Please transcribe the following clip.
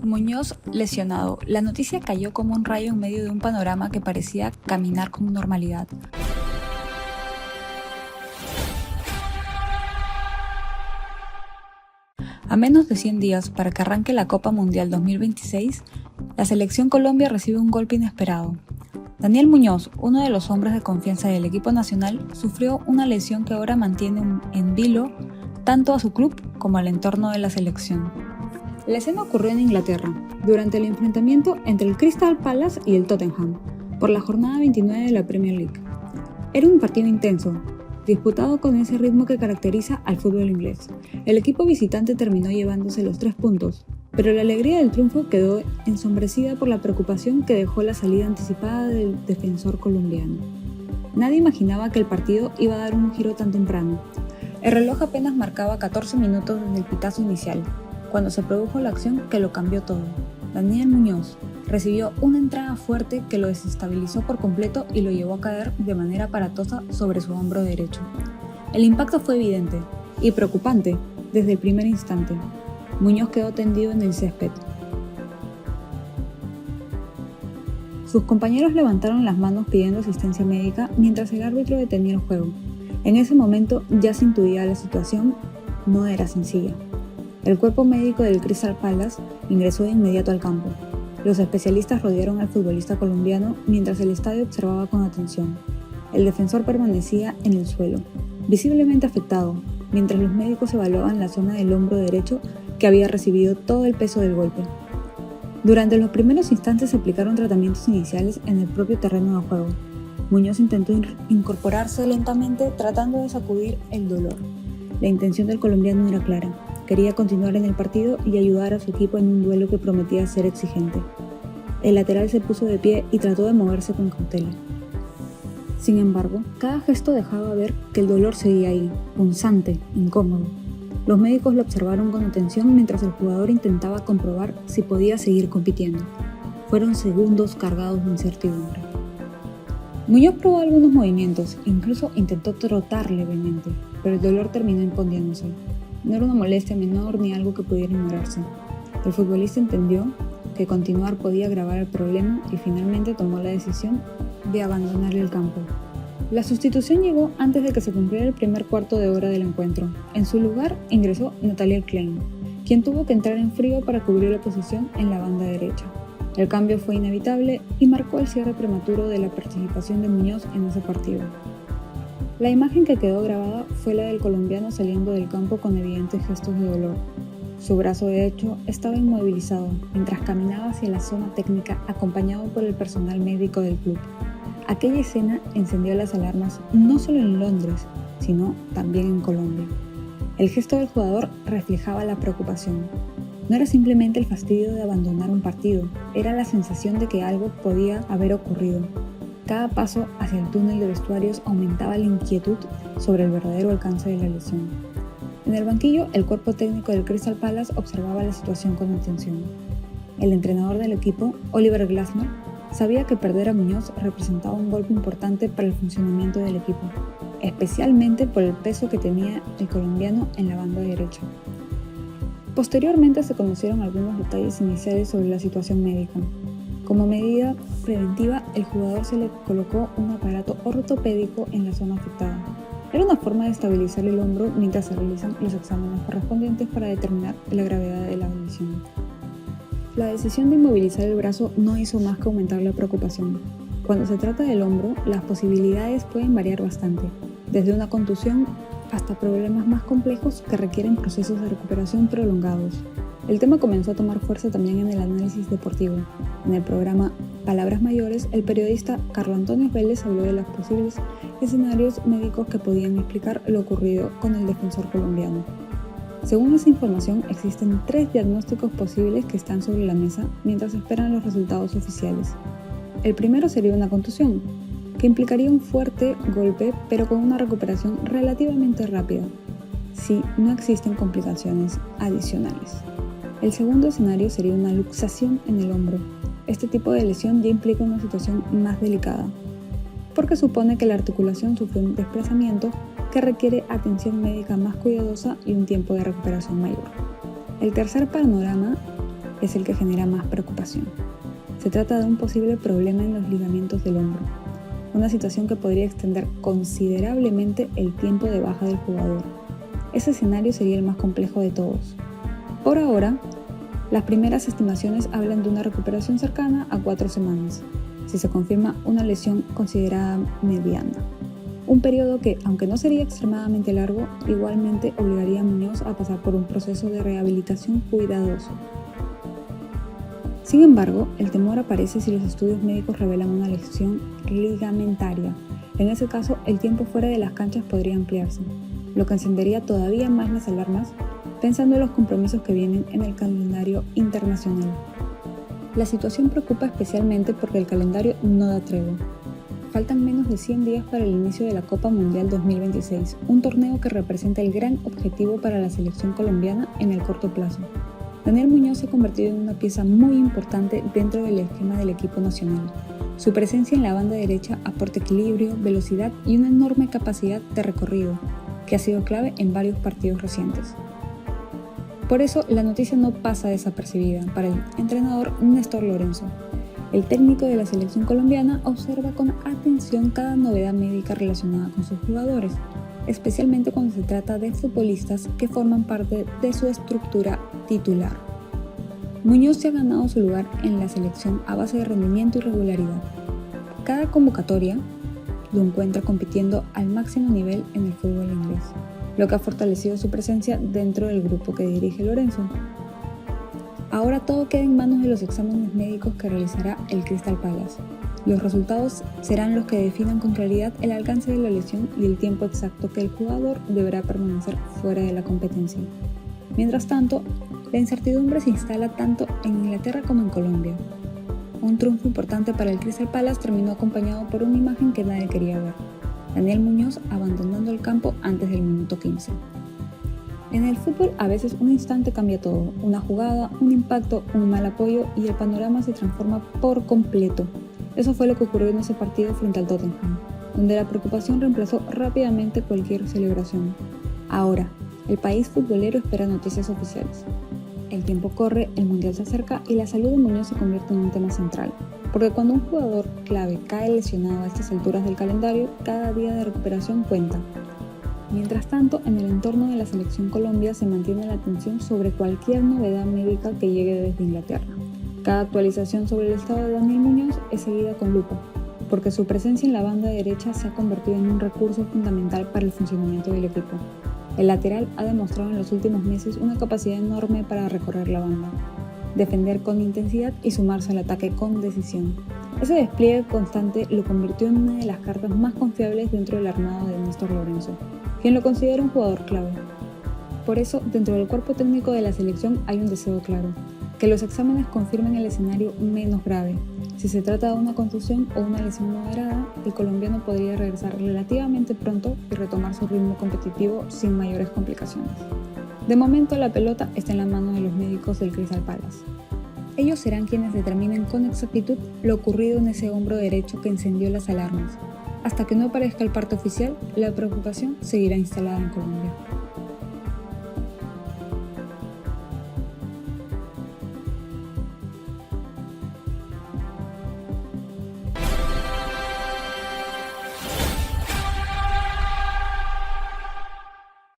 Muñoz lesionado. La noticia cayó como un rayo en medio de un panorama que parecía caminar con normalidad. A menos de 100 días para que arranque la Copa Mundial 2026, la selección Colombia recibe un golpe inesperado. Daniel Muñoz, uno de los hombres de confianza del equipo nacional, sufrió una lesión que ahora mantiene en vilo tanto a su club como al entorno de la selección. La escena ocurrió en Inglaterra, durante el enfrentamiento entre el Crystal Palace y el Tottenham, por la jornada 29 de la Premier League. Era un partido intenso, disputado con ese ritmo que caracteriza al fútbol inglés. El equipo visitante terminó llevándose los 3 puntos, pero la alegría del triunfo quedó ensombrecida por la preocupación que dejó la salida anticipada del defensor colombiano. Nadie imaginaba que el partido iba a dar un giro tan temprano. El reloj apenas marcaba 14 minutos desde el pitazo inicial, cuando se produjo la acción que lo cambió todo. Daniel Muñoz recibió una entrada fuerte que lo desestabilizó por completo y lo llevó a caer de manera aparatosa sobre su hombro derecho. El impacto fue evidente y preocupante desde el primer instante. Muñoz quedó tendido en el césped. Sus compañeros levantaron las manos pidiendo asistencia médica mientras el árbitro detenía el juego. En ese momento ya se intuía la situación no era sencilla. El cuerpo médico del Crystal Palace ingresó de inmediato al campo. Los especialistas rodearon al futbolista colombiano mientras el estadio observaba con atención. El defensor permanecía en el suelo, visiblemente afectado, mientras los médicos evaluaban la zona del hombro derecho que había recibido todo el peso del golpe. Durante los primeros instantes se aplicaron tratamientos iniciales en el propio terreno de juego. Muñoz intentó incorporarse lentamente tratando de sacudir el dolor. La intención del colombiano era clara. Quería continuar en el partido y ayudar a su equipo en un duelo que prometía ser exigente. El lateral se puso de pie y trató de moverse con cautela. Sin embargo, cada gesto dejaba ver que el dolor seguía ahí, punzante, incómodo. Los médicos lo observaron con atención mientras el jugador intentaba comprobar si podía seguir compitiendo. Fueron segundos cargados de incertidumbre. Muñoz probó algunos movimientos, incluso intentó trotar levemente, pero el dolor terminó imponiéndose. No era una molestia menor ni algo que pudiera ignorarse. El futbolista entendió que continuar podía agravar el problema y finalmente tomó la decisión de abandonar el campo. La sustitución llegó antes de que se cumpliera el primer cuarto de hora del encuentro. En su lugar ingresó Nathaniel Klein, quien tuvo que entrar en frío para cubrir la posición en la banda derecha. El cambio fue inevitable y marcó el cierre prematuro de la participación de Muñoz en ese partido. La imagen que quedó grabada fue la del colombiano saliendo del campo con evidentes gestos de dolor. Su brazo derecho estaba inmovilizado mientras caminaba hacia la zona técnica acompañado por el personal médico del club. Aquella escena encendió las alarmas no solo en Londres, sino también en Colombia. El gesto del jugador reflejaba la preocupación. No era simplemente el fastidio de abandonar un partido, era la sensación de que algo podía haber ocurrido. Cada paso hacia el túnel de vestuarios aumentaba la inquietud sobre el verdadero alcance de la lesión. En el banquillo, el cuerpo técnico del Crystal Palace observaba la situación con atención. El entrenador del equipo, Oliver Glasner, sabía que perder a Muñoz representaba un golpe importante para el funcionamiento del equipo, especialmente por el peso que tenía el colombiano en la banda derecha. Posteriormente se conocieron algunos detalles iniciales sobre la situación médica. Como medida preventiva, el jugador se le colocó un aparato ortopédico en la zona afectada. Era una forma de estabilizar el hombro mientras se realizan los exámenes correspondientes para determinar la gravedad de la lesión. La decisión de inmovilizar el brazo no hizo más que aumentar la preocupación. Cuando se trata del hombro, las posibilidades pueden variar bastante, desde una contusión hasta problemas más complejos que requieren procesos de recuperación prolongados. El tema comenzó a tomar fuerza también en el análisis deportivo. En el programa Palabras Mayores, el periodista Carlos Antonio Vélez habló de los posibles escenarios médicos que podían explicar lo ocurrido con el defensor colombiano. Según esa información, existen 3 diagnósticos posibles que están sobre la mesa mientras esperan los resultados oficiales. El primero sería una contusión, que implicaría un fuerte golpe pero con una recuperación relativamente rápida, si no existen complicaciones adicionales. El segundo escenario sería una luxación en el hombro. Este tipo de lesión ya implica una situación más delicada, porque supone que la articulación sufre un desplazamiento que requiere atención médica más cuidadosa y un tiempo de recuperación mayor. El tercer panorama es el que genera más preocupación. Se trata de un posible problema en los ligamentos del hombro, una situación que podría extender considerablemente el tiempo de baja del jugador. Ese escenario sería el más complejo de todos. Por ahora, las primeras estimaciones hablan de una recuperación cercana a 4 semanas, si se confirma una lesión considerada mediana. Un periodo que, aunque no sería extremadamente largo, igualmente obligaría a Muñoz a pasar por un proceso de rehabilitación cuidadoso. Sin embargo, el temor aparece si los estudios médicos revelan una lesión ligamentaria. En ese caso, el tiempo fuera de las canchas podría ampliarse, lo que encendería todavía más las alarmas, pensando en los compromisos que vienen en el calendario internacional. La situación preocupa especialmente porque el calendario no da tregua. Faltan menos de 100 días para el inicio de la Copa Mundial 2026, un torneo que representa el gran objetivo para la selección colombiana en el corto plazo. Daniel Muñoz se ha convertido en una pieza muy importante dentro del esquema del equipo nacional. Su presencia en la banda derecha aporta equilibrio, velocidad y una enorme capacidad de recorrido, que ha sido clave en varios partidos recientes. Por eso, la noticia no pasa desapercibida para el entrenador Néstor Lorenzo. El técnico de la selección colombiana observa con atención cada novedad médica relacionada con sus jugadores, especialmente cuando se trata de futbolistas que forman parte de su estructura titular. Muñoz se ha ganado su lugar en la selección a base de rendimiento y regularidad. Cada convocatoria lo encuentra compitiendo al máximo nivel en el fútbol inglés, lo que ha fortalecido su presencia dentro del grupo que dirige Lorenzo. Ahora todo queda en manos de los exámenes médicos que realizará el Crystal Palace. Los resultados serán los que definan con claridad el alcance de la lesión y el tiempo exacto que el jugador deberá permanecer fuera de la competencia. Mientras tanto, la incertidumbre se instala tanto en Inglaterra como en Colombia. Un triunfo importante para el Crystal Palace terminó acompañado por una imagen que nadie quería ver: Daniel Muñoz abandonando el campo antes del minuto 15. En el fútbol a veces un instante cambia todo, una jugada, un impacto, un mal apoyo y el panorama se transforma por completo. Eso fue lo que ocurrió en ese partido frente al Tottenham, donde la preocupación reemplazó rápidamente cualquier celebración. Ahora, el país futbolero espera noticias oficiales. El tiempo corre, el mundial se acerca y la salud de Muñoz se convierte en un tema central, porque cuando un jugador clave cae lesionado a estas alturas del calendario, cada día de recuperación cuenta. Mientras tanto, en el entorno de la Selección Colombia se mantiene la atención sobre cualquier novedad médica que llegue desde Inglaterra. Cada actualización sobre el estado de Daniel Muñoz es seguida con lupa, porque su presencia en la banda derecha se ha convertido en un recurso fundamental para el funcionamiento del equipo. El lateral ha demostrado en los últimos meses una capacidad enorme para recorrer la banda, defender con intensidad y sumarse al ataque con decisión. Ese despliegue constante lo convirtió en una de las cartas más confiables dentro del armado de Néstor Lorenzo, quien lo considera un jugador clave. Por eso, dentro del cuerpo técnico de la selección hay un deseo claro: que los exámenes confirmen el escenario menos grave. Si se trata de una contusión o una lesión moderada, el colombiano podría regresar relativamente pronto y retomar su ritmo competitivo sin mayores complicaciones. De momento, la pelota está en la mano de los médicos del Crystal Palace. Ellos serán quienes determinen con exactitud lo ocurrido en ese hombro derecho que encendió las alarmas. Hasta que no aparezca el parte oficial, la preocupación seguirá instalada en Colombia.